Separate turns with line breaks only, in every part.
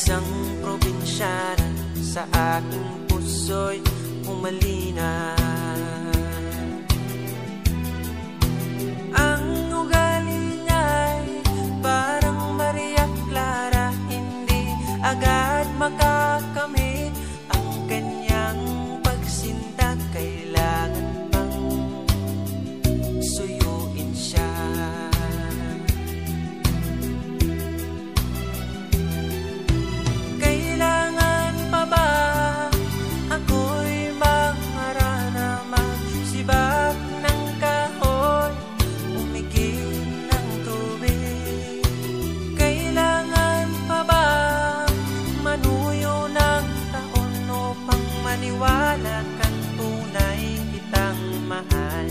Isang probinsyana sa aking puso'y umalina. Ang ugali niya'y parang Maria Clara, hindi agad makakamit ang kanyang pagsinta. Kailangan pang suyuin siya. Kailangan pa ba ako'y mangarana, magsibak ng kahoy, umigib ng tubig? Kailangan pa ba manuyo ng taon upang maniwala kang tunay kitang mahal?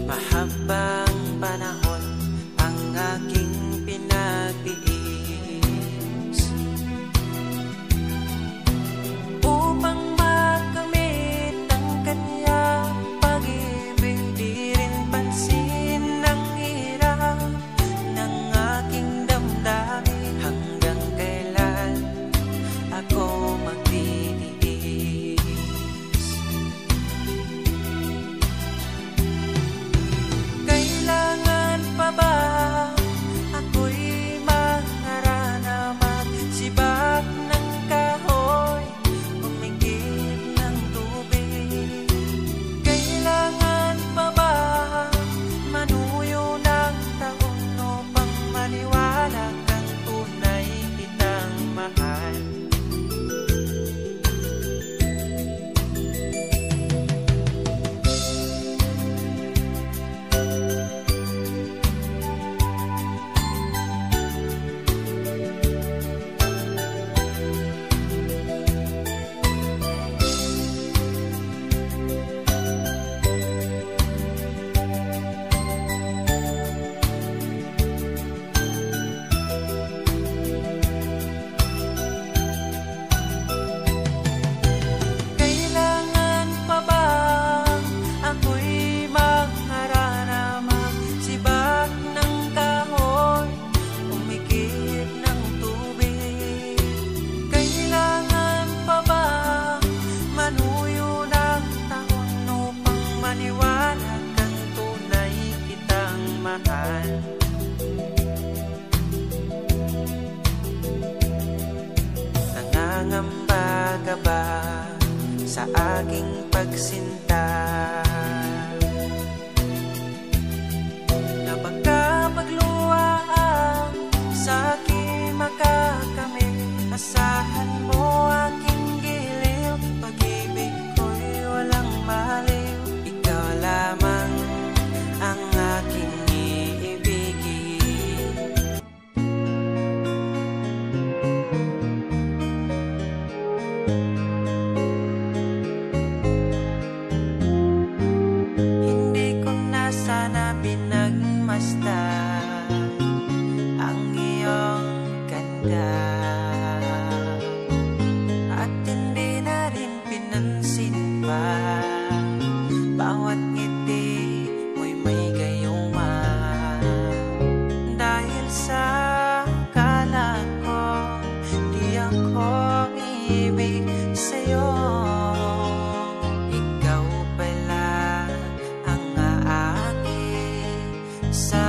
Mahabang panahon ang aking pinagtiis upang makamit ang kanyang pag-ibig. Di rin pansin ang hirap ng aking damdamin. Hanggang kailan ako magtitiis? Kailangan pa ba ako'y mangarana, magsibak ng kahoy, umigib ng tubig? Kailangan pa ba manuyo ng taon upang maniwala kang tunay kitang mahal? Kailangan pa ba ako'y mangarana, magsibak ng kahoy, umigib ng tubig? Kailangan pa ba manuyo ng taon upang maniwala kang tunay kitang mahal? Nangangamba ka ba sa aking pagsinta, na baka pagluwaan sa aking makakamit? Asahan mo aking giliw, pag-ibig ko'y walang maliw. Ikaw lamang ang aking iibigin. Hindi ko na sana pinagmasdan ang iyong ganda, at hindi na rin pinansin pa bawat ngiti mo'y may gayuma. Dahil sa akala ko di ako ibig sa'yo, ikaw pala ang aakit sa